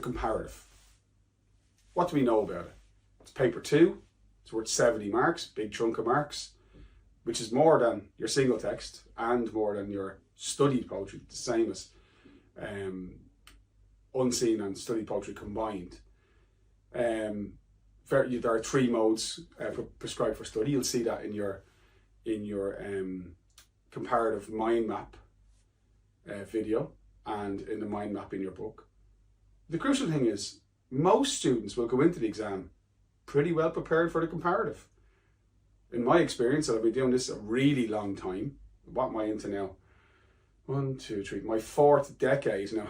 comparative. What do we know about it? It's paper 2, it's worth 70 marks, big chunk of marks, which is more than your single text and more than your studied poetry, the same as unseen and studied poetry combined. There are 3 modes prescribed for study. You'll see that in your comparative mind map video and in the mind map in your book. The crucial thing is most students will go into the exam pretty well prepared for the comparative. In my experience, I've been doing this a really long time. What am I into now? 1, 2, 3, my 4th decade now.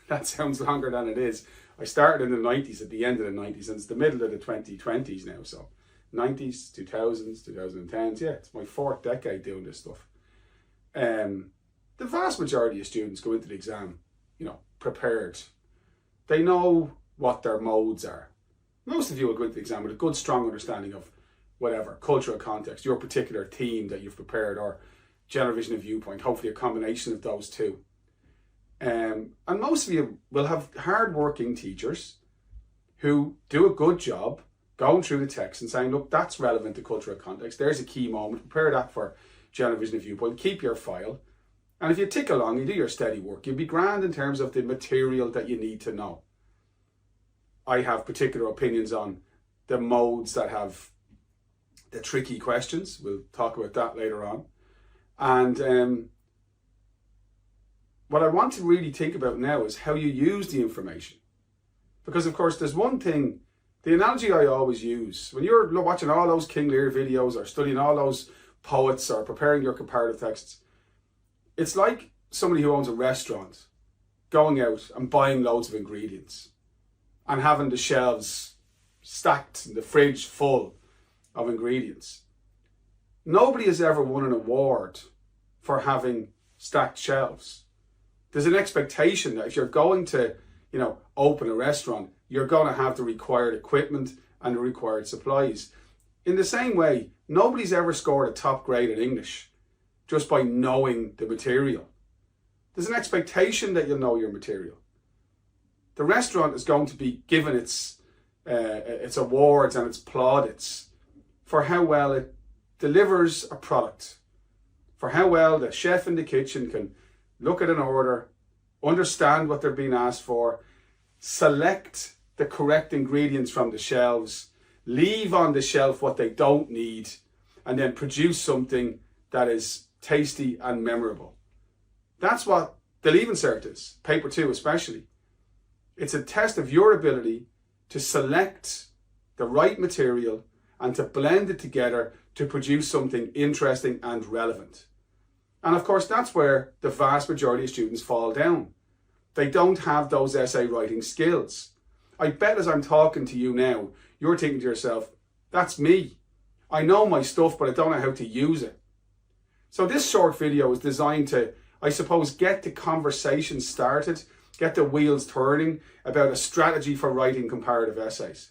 That sounds longer than it is. I started in the 90s, at the end of the 90s, and it's the middle of the 2020s now. So 90s, 2000s, 2010s, yeah, it's my 4th decade doing this stuff. The vast majority of students go into the exam, prepared. They know what their modes are. Most of you will go into the exam with a good, strong understanding of whatever, cultural context, your particular theme that you've prepared, or general vision and viewpoint, hopefully a combination of those two. And most of you will have hard-working teachers who do a good job going through the text and saying, look, that's relevant to cultural context. There's a key moment. Prepare that for general vision and viewpoint. Keep your file. And if you tick along, you do your steady work, you'll be grand in terms of the material that you need to know. I have particular opinions on the modes that have the tricky questions. We'll talk about that later on. And what I want to really think about now is how you use the information. Because of course there's one thing, the analogy I always use, when you're watching all those King Lear videos or studying all those poets or preparing your comparative texts, it's like somebody who owns a restaurant going out and buying loads of ingredients and having the shelves stacked and the fridge full of ingredients. Nobody has ever won an award for having stacked shelves. There's an expectation that if you're going to, open a restaurant, you're going to have the required equipment and the required supplies. In the same way, nobody's ever scored a top grade in English just by knowing the material. There's an expectation that you'll know your material. The restaurant is going to be given its awards and its plaudits for how well it delivers a product, for how well the chef in the kitchen can look at an order, understand what they're being asked for, select the correct ingredients from the shelves, leave on the shelf what they don't need, and then produce something that is tasty and memorable. That's what the Leaving Cert is, paper 2 especially. It's a test of your ability to select the right material and to blend it together to produce something interesting and relevant. And of course, that's where the vast majority of students fall down. They don't have those essay writing skills. I bet as I'm talking to you now, you're thinking to yourself, that's me. I know my stuff, but I don't know how to use it. So this short video is designed to, I suppose, get the conversation started, get the wheels turning about a strategy for writing comparative essays.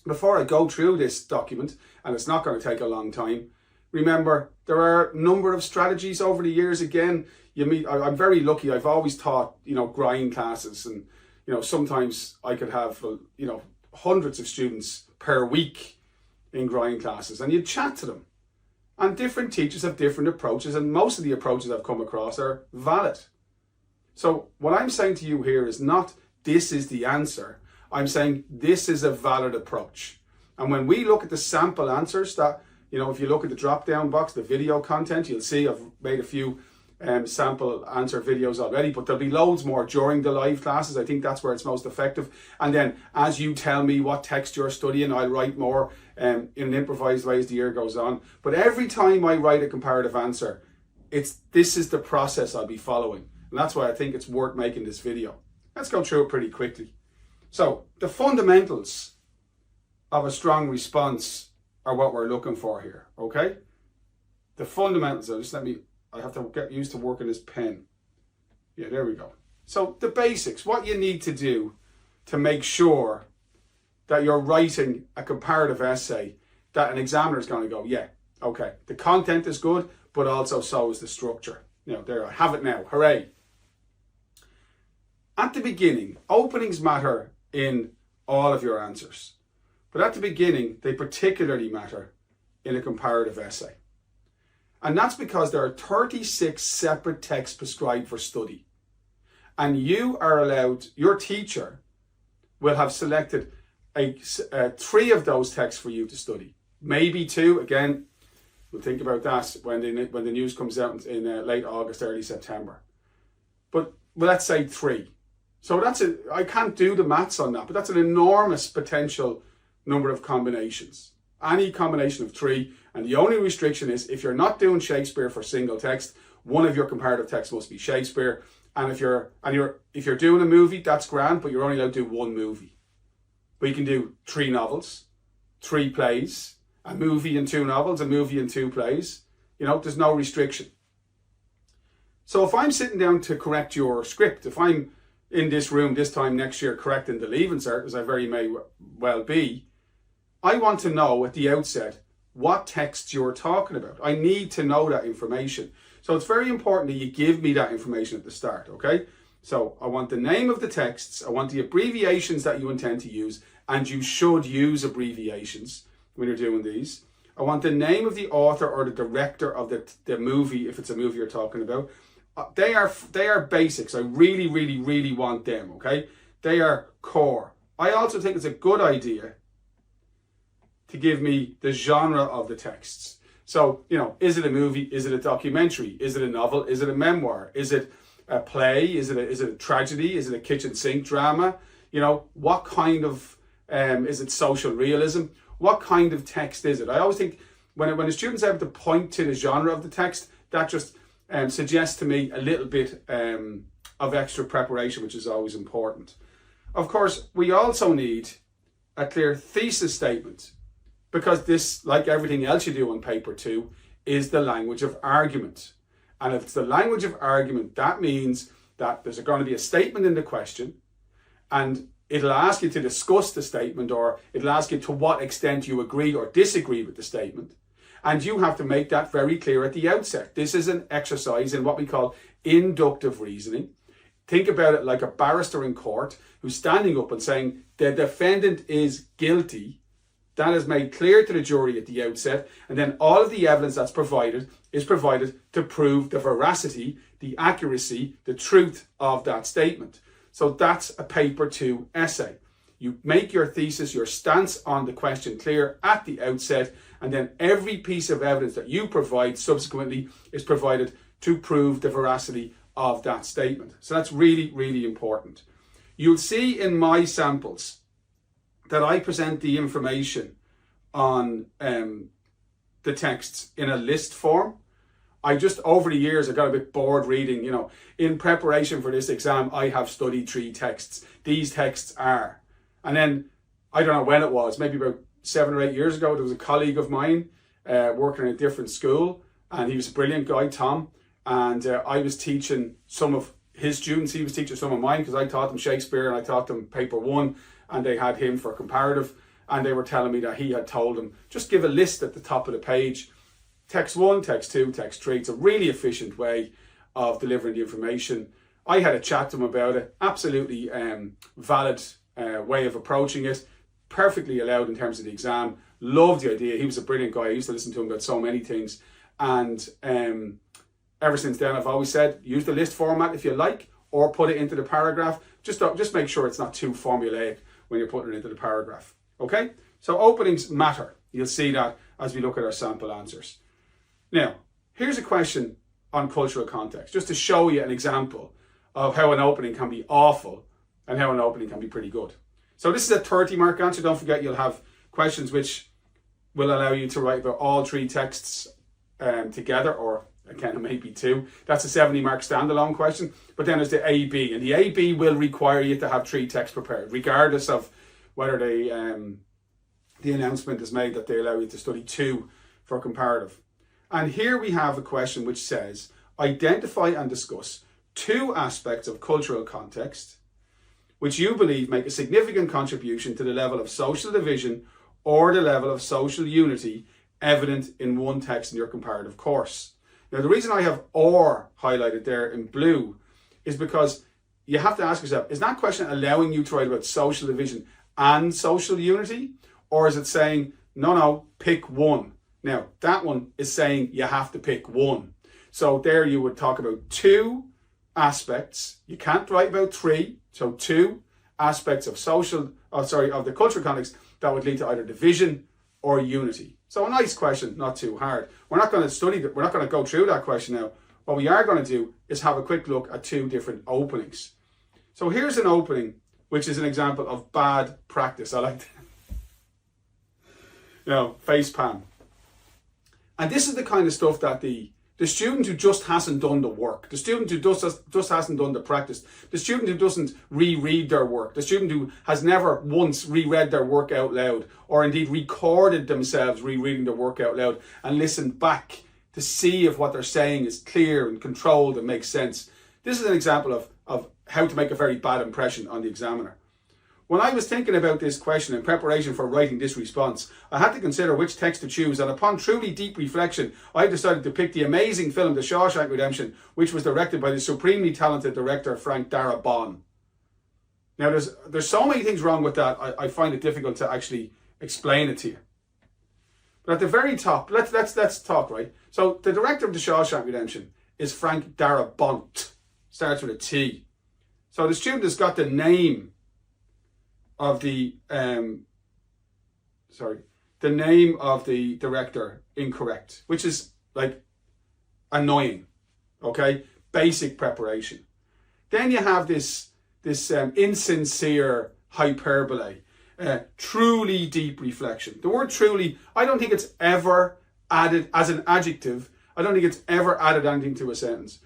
Before I go through this document, and it's not going to take a long time, remember, there are a number of strategies over the years. Again, I'm very lucky. I've always taught, grind classes, and, sometimes I could have, hundreds of students per week in grind classes, and you'd chat to them. And different teachers have different approaches, and most of the approaches I've come across are valid. So what I'm saying to you here is not, this is the answer. I'm saying this is a valid approach. And when we look at the sample answers that, if you look at the drop-down box, the video content, you'll see I've made a few sample answer videos already, but there'll be loads more during the live classes. I think that's where it's most effective. And then as you tell me what text you're studying, I'll write more in an improvised way as the year goes on. But every time I write a comparative answer, this is the process I'll be following. And that's why I think it's worth making this video. Let's go through it pretty quickly. So the fundamentals of a strong response are what we're looking for here, okay? The fundamentals, I have to get used to working this pen. Yeah, there we go. So the basics, what you need to do to make sure that you're writing a comparative essay that an examiner is going to go, yeah, okay, the content is good, but also so is the structure. There, I have it now, hooray. at the beginning, openings matter in all of your answers. But at the beginning, they particularly matter in a comparative essay. And that's because there are 36 separate texts prescribed for study. And you are allowed, your teacher will have selected 3 of those texts for you to study. Maybe 2, again, we'll think about that when the news comes out in late August, early September. But let's say 3. So I can't do the maths on that, but that's an enormous potential number of combinations. Any combination of 3, and the only restriction is if you're not doing Shakespeare for single text, one of your comparative texts must be Shakespeare. And if you're doing a movie, that's grand, but you're only allowed to do 1 movie. But you can do 3 novels, 3 plays, a movie and 2 novels, a movie and 2 plays. There's no restriction. So if I'm sitting down to correct your script, if I'm in this room this time next year correcting the Leaving Cert, as I very may well be, I want to know at the outset what texts you're talking about. I need to know that information. So it's very important that you give me that information at the start, okay? So I want the name of the texts, I want the abbreviations that you intend to use, and you should use abbreviations when you're doing these. I want the name of the author or the director of the movie, if it's a movie you're talking about. They are basics. I really, really, really want them, okay? They are core. I also think it's a good idea to give me the genre of the texts. So, is it a movie? Is it a documentary? Is it a novel? Is it a memoir? Is it a play? Is it a tragedy? Is it a kitchen sink drama? What kind of, is it social realism? What kind of text is it? I always think when the students are able to point to the genre of the text, that just suggests to me a little bit of extra preparation, which is always important. Of course, we also need a clear thesis statement, because this, like everything else you do on paper 2, is the language of argument. And if it's the language of argument, that means that there's going to be a statement in the question, and it'll ask you to discuss the statement, or it'll ask you to what extent you agree or disagree with the statement. And you have to make that very clear at the outset. This is an exercise in what we call inductive reasoning. Think about it like a barrister in court who's standing up and saying the defendant is guilty. That is made clear to the jury at the outset, and then all of the evidence that's provided is provided to prove the veracity, the accuracy, the truth of that statement. So that's a paper 2 essay. You make your thesis, your stance on the question clear at the outset, and then every piece of evidence that you provide subsequently is provided to prove the veracity of that statement. So that's really, really important. You'll see in my samples that I present the information on the texts in a list form. Over the years, I got a bit bored reading, in preparation for this exam, I have studied 3 texts. These texts are. And then, I don't know when it was, maybe about 7 or 8 years ago, there was a colleague of mine working in a different school, and he was a brilliant guy, Tom, and I was teaching some of his students, he was teaching some of mine, because I taught them Shakespeare and I taught them paper 1, and they had him for comparative, and they were telling me that he had told them, just give a list at the top of the page, text 1, text 2, text 3. It's a really efficient way of delivering the information. I had a chat to him about it, absolutely valid way of approaching it, perfectly allowed in terms of the exam. Loved the idea. He was a brilliant guy. I used to listen to him about so many things, and ever since then I've always said, use the list format if you like, or put it into the paragraph. Just make sure it's not too formulaic when you're putting it into the paragraph. Okay, so openings matter. You'll see that as we look at our sample answers. Now, here's a question on cultural context, just to show you an example of how an opening can be awful and how an opening can be pretty good. So this is a 30-mark answer. Don't forget, you'll have questions which will allow you to write about all 3 texts together, or again, maybe 2. That's a 70-mark standalone question. But then there's the AB, and the AB will require you to have 3 texts prepared, regardless of whether the announcement is made that they allow you to study 2 for comparative. And here we have a question which says, identify and discuss 2 aspects of cultural context which you believe make a significant contribution to the level of social division or the level of social unity evident in one text in your comparative course. Now, the reason I have "or" highlighted there in blue is because you have to ask yourself, is that question allowing you to write about social division and social unity? Or is it saying, no, pick one? Now, that one is saying you have to pick one. So there you would talk about two aspects. You can't write about three. So two aspects of of the cultural context that would lead to either division or unity. So a nice question, not too hard. We're not going to study that. We're not going to go through that question now. What we are going to do is have a quick look at two different openings. So here's an opening, which is an example of bad practice. I like that. Face palm. And this is the kind of stuff that the student who just hasn't done the work, the student who just hasn't done the practice, the student who doesn't reread their work, the student who has never once reread their work out loud, or indeed recorded themselves rereading their work out loud and listened back to see if what they're saying is clear and controlled and makes sense. This is an example of how to make a very bad impression on the examiner. When I was thinking about this question in preparation for writing this response, I had to consider which text to choose, and upon truly deep reflection, I decided to pick the amazing film The Shawshank Redemption, which was directed by the supremely talented director Frank Darabont. Now, there's so many things wrong with that, I find it difficult to actually explain it to you. But at the very top, let's talk, right? So the director of The Shawshank Redemption is Frank Darabont. Starts with a T. So the student has got the name of the name of the director incorrect, which is like annoying. Okay, basic preparation. Then you have this insincere hyperbole, truly deep reflection. The word truly, I don't think it's ever added as an adjective. I don't think it's ever added anything to a sentence.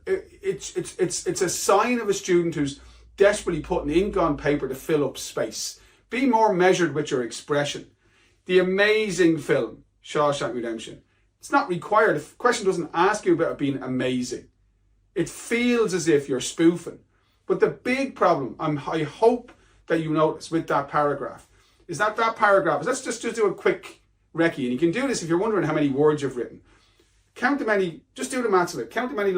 It's a sign of a student who's desperately putting ink on paper to fill up space. Be more measured with your expression. The amazing film, Shawshank Redemption. It's not required. The question doesn't ask you about it being amazing. It feels as if you're spoofing. But the big problem, I hope that you notice with that paragraph, is that paragraph, let's just do a quick recce. And you can do this if you're wondering how many words you've written. Count the many, just do the maths of it. Count the many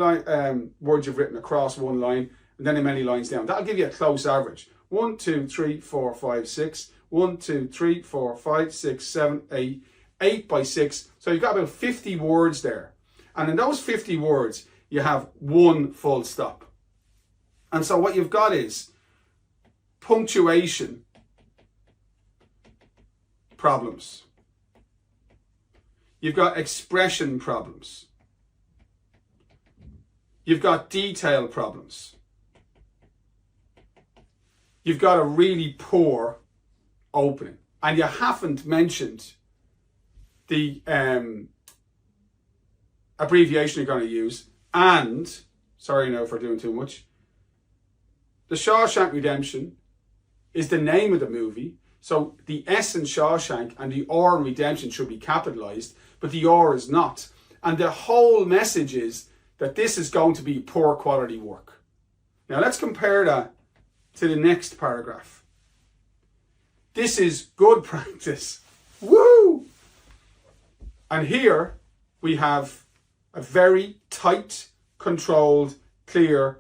words you've written across one line, and then the many lines down. That'll give you a close average. 1, 2, 3, 4, 5, 6. 1, 2, 3, 4, 5, 6, 7, 8. 8 by 6. So you've got about 50 words there. And in those 50 words, you have one full stop. And so what you've got is punctuation problems. You've got expression problems. You've got detail problems. You've got a really poor opening. And you haven't mentioned the abbreviation you're going to use. And, sorry now for doing too much, The Shawshank Redemption is the name of the movie. So the S in Shawshank and the R in Redemption should be capitalized, but the R is not. And the whole message is that this is going to be poor quality work. Now let's compare that to the next paragraph. This is good practice. Woo! And here we have a very tight, controlled, clear,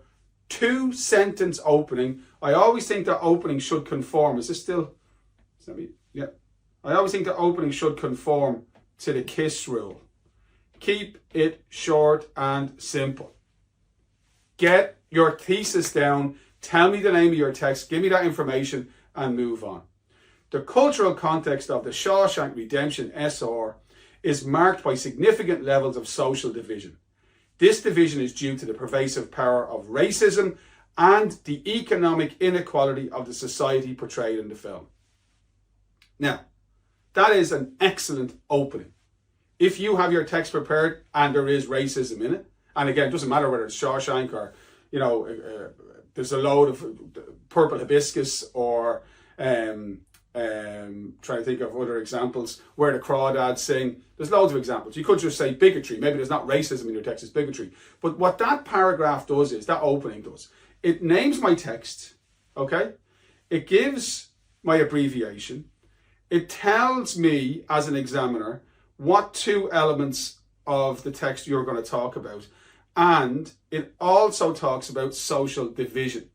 2-sentence opening. I always think that opening should conform. Is this still? Is that me? Yeah. I always think that opening should conform to the KISS rule. Keep it short and simple. Get your thesis down. Tell me the name of your text. Give me that information and move on. The cultural context of The Shawshank Redemption SR is marked by significant levels of social division. This division is due to the pervasive power of racism and the economic inequality of the society portrayed in the film. Now, that is an excellent opening. If you have your text prepared and there is racism in it, and again, it doesn't matter whether it's Shawshank or, there's a load of purple hibiscus or trying to think of other examples where the crawdads sing. There's loads of examples. You could just say bigotry. Maybe there's not racism in your text, it's bigotry. But what that paragraph does is, that opening does, it names my text, okay? It gives my abbreviation. It tells me as an examiner what two elements of the text you're going to talk about. And it also talks about social division.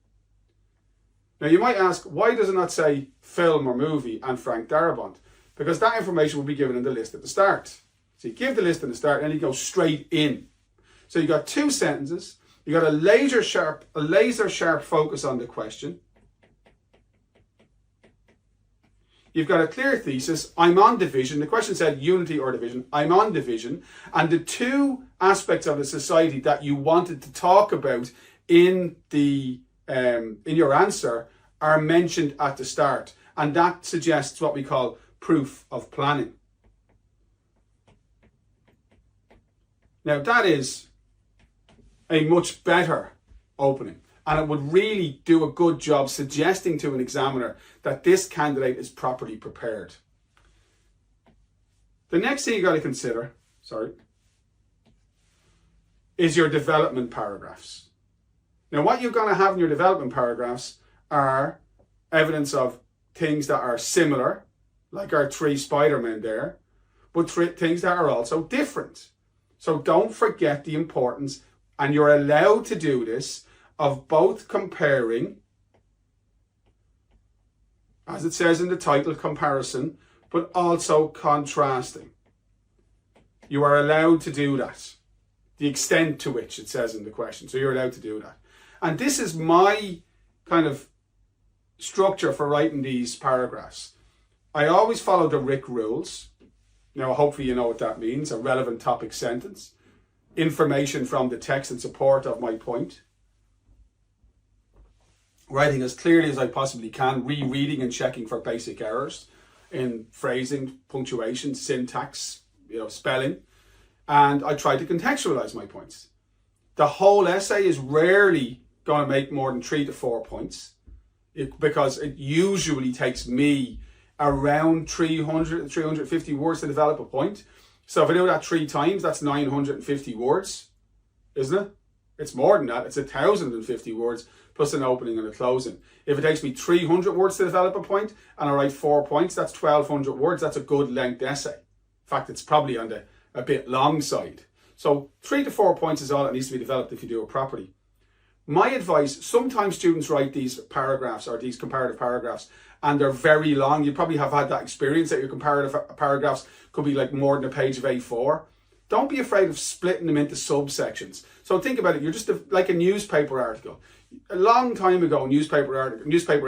Now you might ask, why does it not say film or movie and Frank Darabont? Because that information will be given in the list at the start. So you give the list at the start and you go straight in. So you got two sentences, you got a laser sharp focus on the question. You've got a clear thesis. I'm on division. The question said unity or division. I'm on division. And the two aspects of the society that you wanted to talk about in your answer are mentioned at the start. And that suggests what we call proof of planning. Now that is a much better opening. And it would really do a good job suggesting to an examiner that this candidate is properly prepared. The next thing you got to consider, is your development paragraphs. Now what you're going to have in your development paragraphs are evidence of things that are similar, like our three Spider-Men there, but things that are also different. So don't forget the importance, and you're allowed to do this, of both comparing, as it says in the title, comparison, but also contrasting. You are allowed to do that, the extent to which it says in the question. So you're allowed to do that. And this is my kind of structure for writing these paragraphs. I always follow the RIC rules. Now, hopefully you know what that means. A relevant topic sentence. Information from the text in support of my point. Writing as clearly as I possibly can, rereading and checking for basic errors in phrasing, punctuation, syntax, spelling. And I try to contextualize my points. The whole essay is rarely going to make more than 3 to 4 points because it usually takes me around 300, 350 words to develop a point. So if I do that 3 times, that's 950 words, isn't it? It's more than that. It's 1,050 words plus an opening and a closing. If it takes me 300 words to develop a point and I write 4 points, that's 1,200 words. That's a good length essay. In fact, it's probably on the a bit long side. So 3 to 4 points is all that needs to be developed if you do it properly. My advice, sometimes students write these paragraphs or these comparative paragraphs and they're very long. You probably have had that experience that your comparative paragraphs could be like more than a page of A4. Don't be afraid of splitting them into subsections. So think about it, you're just like a newspaper article. A long time ago, newspaper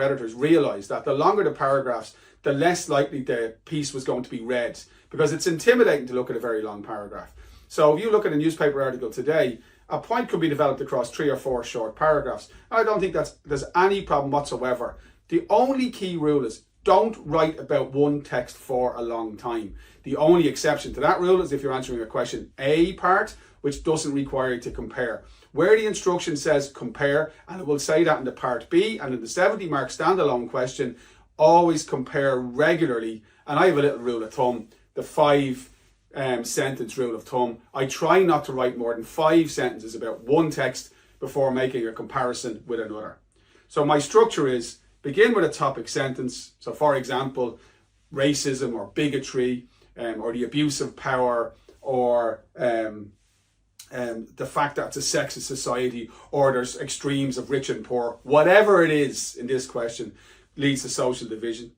editors realized that the longer the paragraphs, the less likely the piece was going to be read, because it's intimidating to look at a very long paragraph. So if you look at a newspaper article today, a point could be developed across 3 or 4 short paragraphs. And I don't think there's any problem whatsoever. The only key rule is don't write about one text for a long time. The only exception to that rule is if you're answering a question A part, which doesn't require you to compare. Where the instruction says compare, and it will say that in the part B and in the 70 mark standalone question, always compare regularly. And I have a little rule of thumb, the 5 sentence rule of thumb. I try not to write more than 5 sentences about one text before making a comparison with another. So my structure is begin with a topic sentence. So for example, racism or bigotry or the abuse of power or the fact that it's a sexist society or there's extremes of rich and poor, whatever it is in this question leads to social division.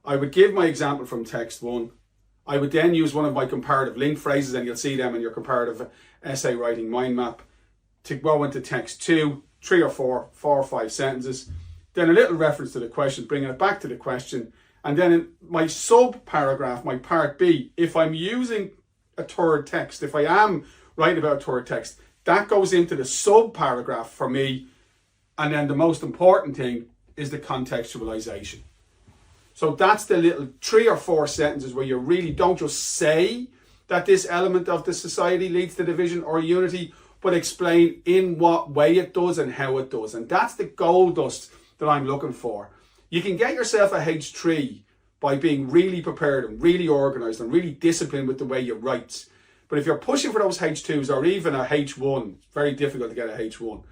I would give my example from text 1. I would then use one of my comparative link phrases, and you'll see them in your comparative essay writing mind map, to go into text 2, 3 or 4 or 5 sentences, then a little reference to the question, bringing it back to the question, and then in my sub paragraph, my part B, if I'm using a third text, if I am writing about a third text, that goes into the sub paragraph for me, and then the most important thing is the contextualization. So that's the little 3 or 4 sentences where you really don't just say that this element of the society leads to division or unity, but explain in what way it does and how it does. And that's the gold dust that I'm looking for. You can get yourself a H3 by being really prepared and really organized and really disciplined with the way you write. But if you're pushing for those H2s or even a H1, it's very difficult to get a H1.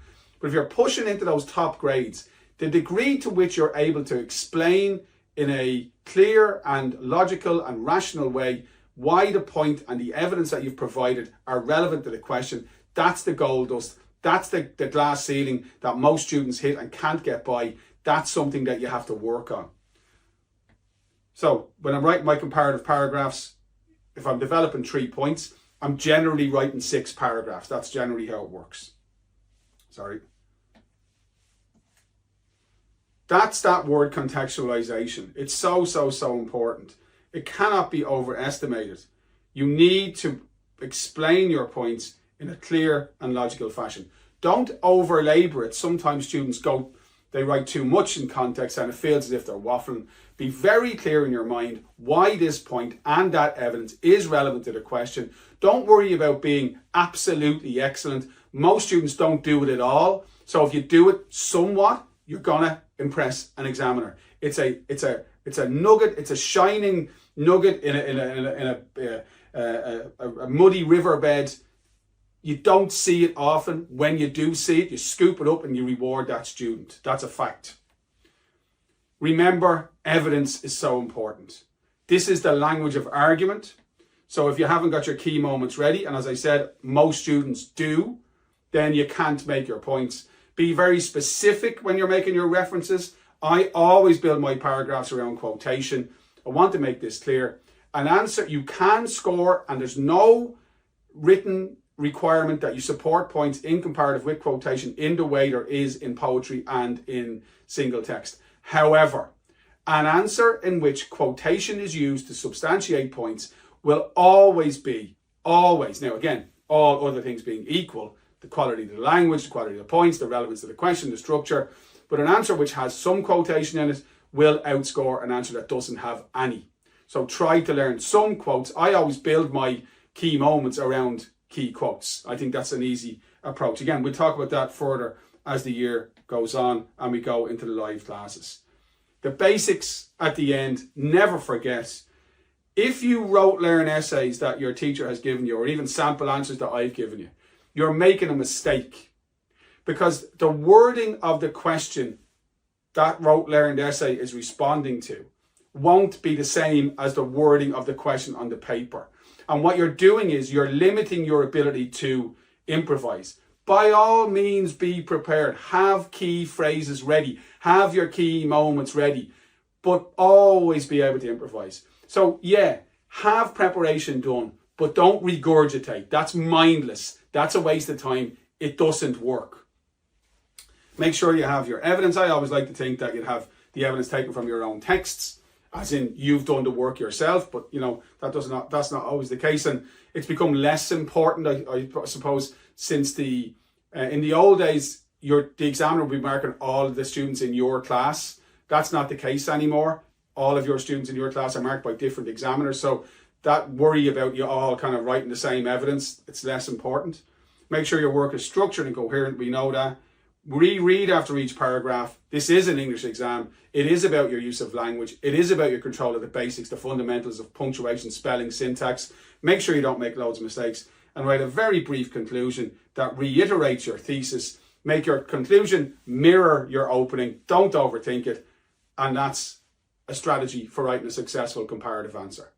But if you're pushing into those top grades, the degree to which you're able to explain in a clear and logical and rational way why the point and the evidence that you've provided are relevant to the question, that's the gold dust. That's the glass ceiling that most students hit and can't get by. that's something that you have to work on. So when I'm writing my comparative paragraphs, if I'm developing 3 points, I'm generally writing 6 paragraphs. That's generally how it works. Sorry. That's that word contextualization. It's so important. It cannot be overestimated. You need to explain your points in a clear and logical fashion. Don't over-labor it. Sometimes students they write too much in context and it feels as if they're waffling. Be very clear in your mind why this point and that evidence is relevant to the question. Don't worry about being absolutely excellent. Most students don't do it at all. So if you do it somewhat, you're gonna impress an examiner. It's a nugget. It's a shining nugget in a muddy riverbed. You don't see it often. When you do see it, you scoop it up and you reward that student. That's a fact. Remember, evidence is so important. This is the language of argument. So if you haven't got your key moments ready, and as I said, most students do, then you can't make your points. Be very specific when you're making your references. I always build my paragraphs around quotation. I want to make this clear. An answer, you can score, and there's no written requirement that you support points in comparative with quotation in the way there is in poetry and in single text. However, an answer in which quotation is used to substantiate points will always, now again, all other things being equal, the quality of the language, the quality of the points, the relevance of the question, the structure, but an answer which has some quotation in it will outscore an answer that doesn't have any. So try to learn some quotes. I always build my key moments around key quotes. I think that's an easy approach. Again, we'll talk about that further as the year goes on and we go into the live classes. The basics at the end, never forget. If you learn essays that your teacher has given you, or even sample answers that I've given you, you're making a mistake, because the wording of the question that learned essay is responding to won't be the same as the wording of the question on the paper. And what you're doing is you're limiting your ability to improvise. By all means, be prepared. Have key phrases ready. Have your key moments ready. But always be able to improvise. So yeah, have preparation done, but don't regurgitate. That's mindless. That's a waste of time. It doesn't work. Make sure you have your evidence. I always like to think that you'd have the evidence taken from your own texts, as in you've done the work yourself, but that's not always the case, and it's become less important, I suppose, since in the old days, the examiner would be marking all of the students in your class. That's not the case anymore. All of your students in your class are marked by different examiners, so that worry about you all kind of writing the same evidence, it's less important. Make sure your work is structured and coherent. We know that. Reread after each paragraph. This is an English exam. It is about your use of language. It is about your control of the basics, the fundamentals of punctuation, spelling, syntax. Make sure you don't make loads of mistakes, and write a very brief conclusion that reiterates your thesis. Make your conclusion mirror your opening. Don't overthink it. And that's a strategy for writing a successful comparative answer.